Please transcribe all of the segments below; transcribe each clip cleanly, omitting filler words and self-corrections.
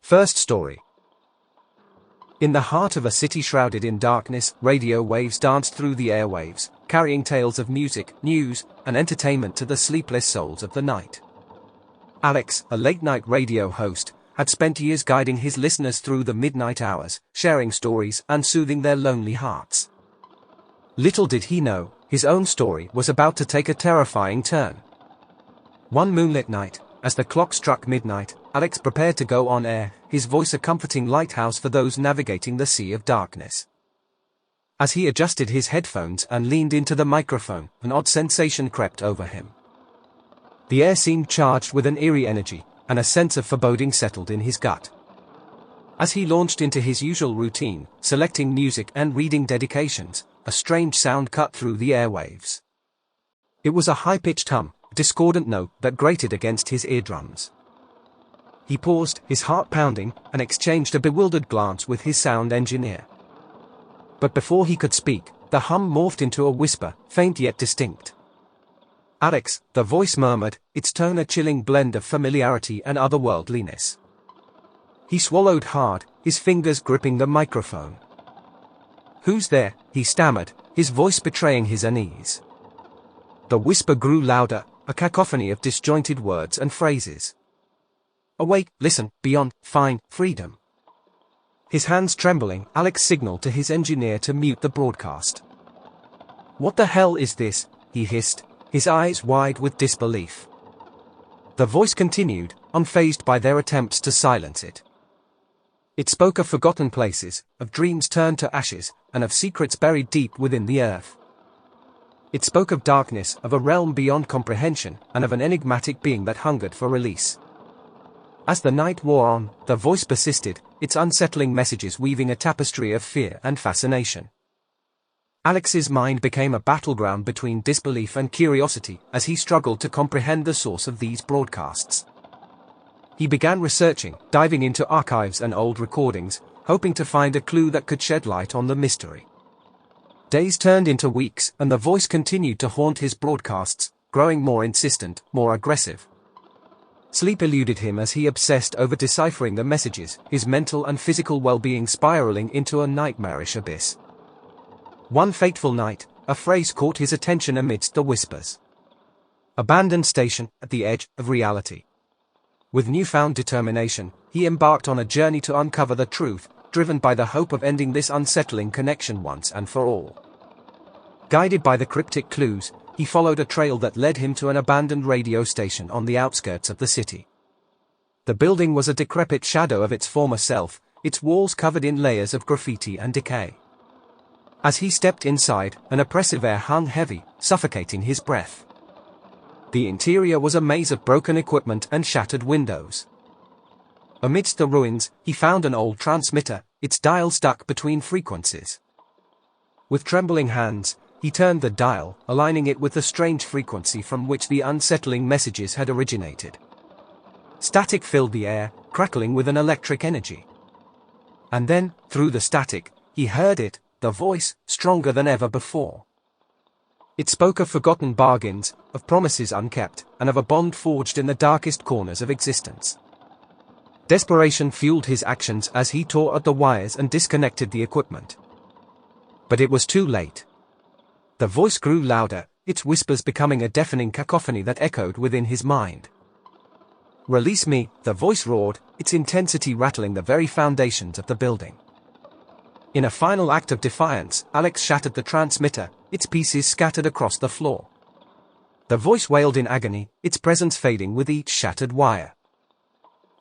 First story. In the heart of a city shrouded in darkness, radio waves danced through the airwaves, carrying tales of music, news, and entertainment to the sleepless souls of the night. Alex, a late-night radio host, had spent years guiding his listeners through the midnight hours, sharing stories and soothing their lonely hearts. Little did he know, his own story was about to take a terrifying turn. One moonlit night, as the clock struck midnight, Alex prepared to go on air, his voice a comforting lighthouse for those navigating the sea of darkness. As he adjusted his headphones and leaned into the microphone, an odd sensation crept over him. The air seemed charged with an eerie energy, and a sense of foreboding settled in his gut. As he launched into his usual routine, selecting music and reading dedications, a strange sound cut through the airwaves. It was a high-pitched hum, discordant note that grated against his eardrums. He paused, his heart pounding, and exchanged a bewildered glance with his sound engineer. But before he could speak, the hum morphed into a whisper, faint yet distinct. "Alex," the voice murmured, its tone a chilling blend of familiarity and otherworldliness. He swallowed hard, his fingers gripping the microphone. "Who's there?" he stammered, his voice betraying his unease. The whisper grew louder, a cacophony of disjointed words and phrases. "Awake, listen, beyond, find, freedom." His hands trembling, Alex signaled to his engineer to mute the broadcast. "What the hell is this?" he hissed, his eyes wide with disbelief. The voice continued, unfazed by their attempts to silence it. It spoke of forgotten places, of dreams turned to ashes, and of secrets buried deep within the earth. It spoke of darkness, of a realm beyond comprehension, and of an enigmatic being that hungered for release. As the night wore on, the voice persisted, its unsettling messages weaving a tapestry of fear and fascination. Alex's mind became a battleground between disbelief and curiosity as he struggled to comprehend the source of these broadcasts. He began researching, diving into archives and old recordings, hoping to find a clue that could shed light on the mystery. Days turned into weeks, and the voice continued to haunt his broadcasts, growing more insistent, more aggressive. Sleep eluded him as he obsessed over deciphering the messages, his mental and physical well-being spiraling into a nightmarish abyss. One fateful night, a phrase caught his attention amidst the whispers. "Abandoned station, at the edge of reality." With newfound determination, he embarked on a journey to uncover the truth, driven by the hope of ending this unsettling connection once and for all. Guided by the cryptic clues, he followed a trail that led him to an abandoned radio station on the outskirts of the city. The building was a decrepit shadow of its former self, its walls covered in layers of graffiti and decay. As he stepped inside, an oppressive air hung heavy, suffocating his breath. The interior was a maze of broken equipment and shattered windows. Amidst the ruins, he found an old transmitter, its dial stuck between frequencies. With trembling hands, he turned the dial, aligning it with the strange frequency from which the unsettling messages had originated. Static filled the air, crackling with an electric energy. And then, through the static, he heard it, the voice, stronger than ever before. It spoke of forgotten bargains, of promises unkept, and of a bond forged in the darkest corners of existence. Desperation fueled his actions as he tore at the wires and disconnected the equipment. But it was too late. The voice grew louder, its whispers becoming a deafening cacophony that echoed within his mind. "Release me," the voice roared, its intensity rattling the very foundations of the building. In a final act of defiance, Alex shattered the transmitter, its pieces scattered across the floor. The voice wailed in agony, its presence fading with each shattered wire.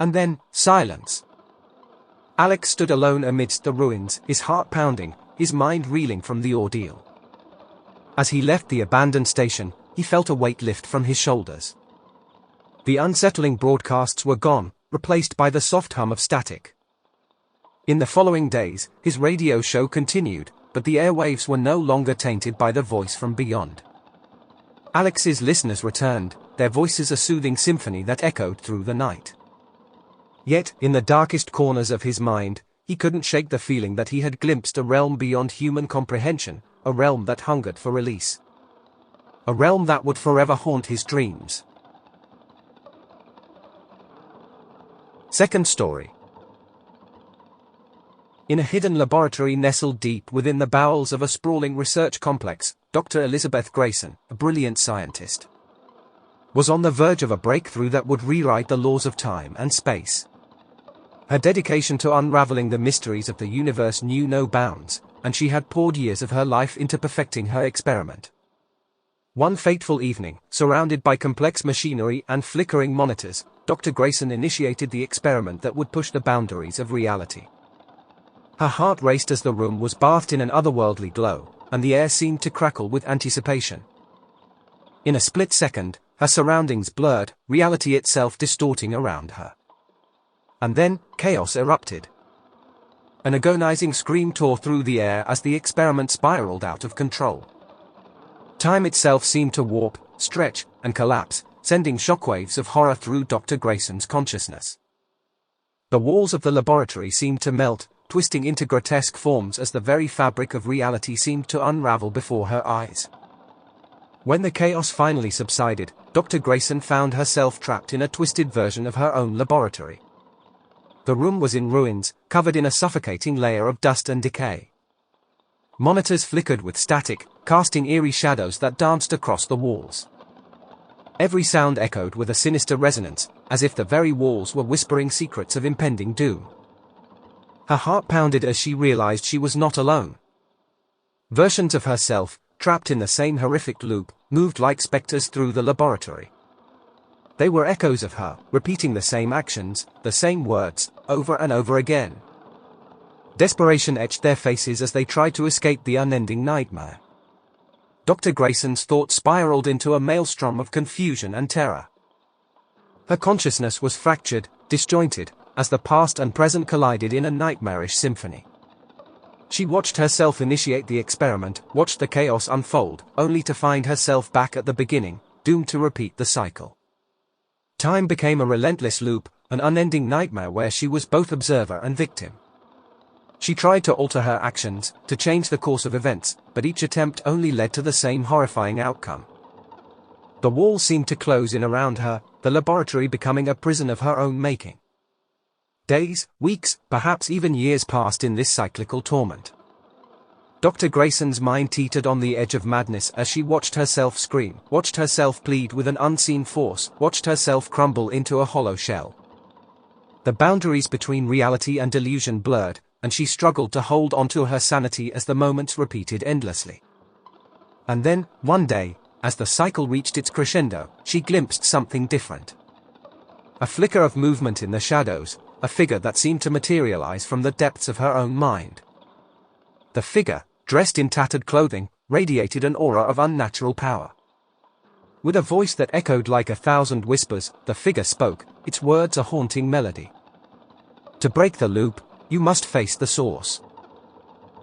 And then, silence. Alex stood alone amidst the ruins, his heart pounding, his mind reeling from the ordeal. As he left the abandoned station, he felt a weight lift from his shoulders. The unsettling broadcasts were gone, replaced by the soft hum of static. In the following days, his radio show continued, but the airwaves were no longer tainted by the voice from beyond. Alex's listeners returned, their voices a soothing symphony that echoed through the night. Yet, in the darkest corners of his mind, he couldn't shake the feeling that he had glimpsed a realm beyond human comprehension, a realm that hungered for release. A realm that would forever haunt his dreams. Second story. In a hidden laboratory nestled deep within the bowels of a sprawling research complex, Dr. Elizabeth Grayson, a brilliant scientist, was on the verge of a breakthrough that would rewrite the laws of time and space. Her dedication to unraveling the mysteries of the universe knew no bounds, and she had poured years of her life into perfecting her experiment. One fateful evening, surrounded by complex machinery and flickering monitors, Dr. Grayson initiated the experiment that would push the boundaries of reality. Her heart raced as the room was bathed in an otherworldly glow, and the air seemed to crackle with anticipation. In a split second, her surroundings blurred, reality itself distorting around her. And then, chaos erupted. An agonizing scream tore through the air as the experiment spiraled out of control. Time itself seemed to warp, stretch, and collapse, sending shockwaves of horror through Dr. Grayson's consciousness. The walls of the laboratory seemed to melt, twisting into grotesque forms as the very fabric of reality seemed to unravel before her eyes. When the chaos finally subsided, Dr. Grayson found herself trapped in a twisted version of her own laboratory. The room was in ruins, covered in a suffocating layer of dust and decay. Monitors flickered with static, casting eerie shadows that danced across the walls. Every sound echoed with a sinister resonance, as if the very walls were whispering secrets of impending doom. Her heart pounded as she realized she was not alone. Versions of herself, trapped in the same horrific loop, moved like specters through the laboratory. They were echoes of her, repeating the same actions, the same words, over and over again. Desperation etched their faces as they tried to escape the unending nightmare. Dr. Grayson's thoughts spiraled into a maelstrom of confusion and terror. Her consciousness was fractured, disjointed, as the past and present collided in a nightmarish symphony. She watched herself initiate the experiment, watched the chaos unfold, only to find herself back at the beginning, doomed to repeat the cycle. Time became a relentless loop, an unending nightmare where she was both observer and victim. She tried to alter her actions, to change the course of events, but each attempt only led to the same horrifying outcome. The walls seemed to close in around her, the laboratory becoming a prison of her own making. Days, weeks, perhaps even years passed in this cyclical torment. Dr. Grayson's mind teetered on the edge of madness as she watched herself scream, watched herself plead with an unseen force, watched herself crumble into a hollow shell. The boundaries between reality and delusion blurred, and she struggled to hold onto her sanity as the moments repeated endlessly. And then, one day, as the cycle reached its crescendo, she glimpsed something different. A flicker of movement in the shadows, a figure that seemed to materialize from the depths of her own mind. The figure, dressed in tattered clothing, radiated an aura of unnatural power. With a voice that echoed like 1,000 whispers, the figure spoke, its words a haunting melody. To break the loop, you must face the source.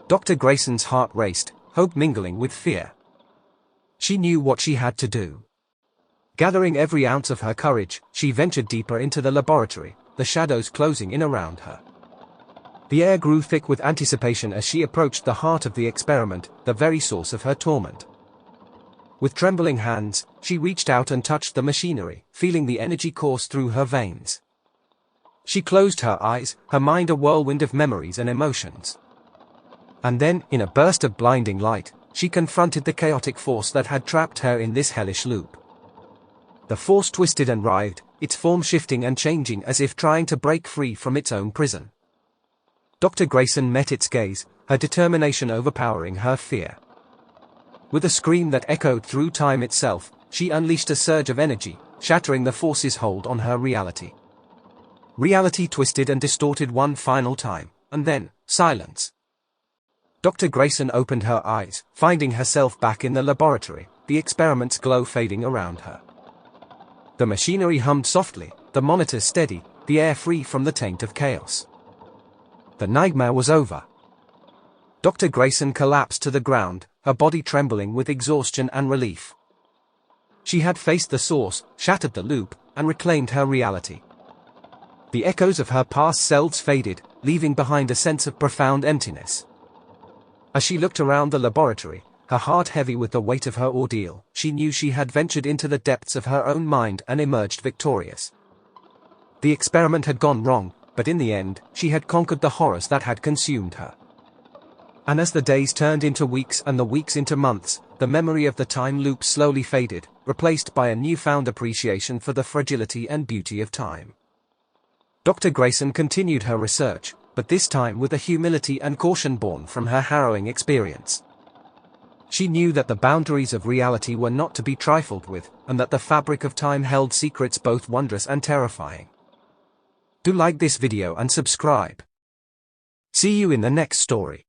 Dr. Grayson's heart raced, hope mingling with fear. She knew what she had to do. Gathering every ounce of her courage, she ventured deeper into the laboratory, the shadows closing in around her. The air grew thick with anticipation as she approached the heart of the experiment, the very source of her torment. With trembling hands, she reached out and touched the machinery, feeling the energy course through her veins. She closed her eyes, her mind a whirlwind of memories and emotions. And then, in a burst of blinding light, she confronted the chaotic force that had trapped her in this hellish loop. The force twisted and writhed, its form shifting and changing as if trying to break free from its own prison. Dr. Grayson met its gaze, her determination overpowering her fear. With a scream that echoed through time itself, she unleashed a surge of energy, shattering the force's hold on her reality. Reality twisted and distorted one final time, and then, silence. Dr. Grayson opened her eyes, finding herself back in the laboratory, the experiment's glow fading around her. The machinery hummed softly, the monitors steady, the air free from the taint of chaos. The nightmare was over. Dr. Grayson collapsed to the ground, her body trembling with exhaustion and relief. She had faced the source, shattered the loop, and reclaimed her reality. The echoes of her past selves faded, leaving behind a sense of profound emptiness. As she looked around the laboratory, her heart heavy with the weight of her ordeal, she knew she had ventured into the depths of her own mind and emerged victorious. The experiment had gone wrong, but in the end, she had conquered the horrors that had consumed her. And as the days turned into weeks and the weeks into months, the memory of the time loop slowly faded, replaced by a newfound appreciation for the fragility and beauty of time. Dr. Grayson continued her research, but this time with a humility and caution born from her harrowing experience. She knew that the boundaries of reality were not to be trifled with, and that the fabric of time held secrets both wondrous and terrifying. Do like this video and subscribe. See you in the next story.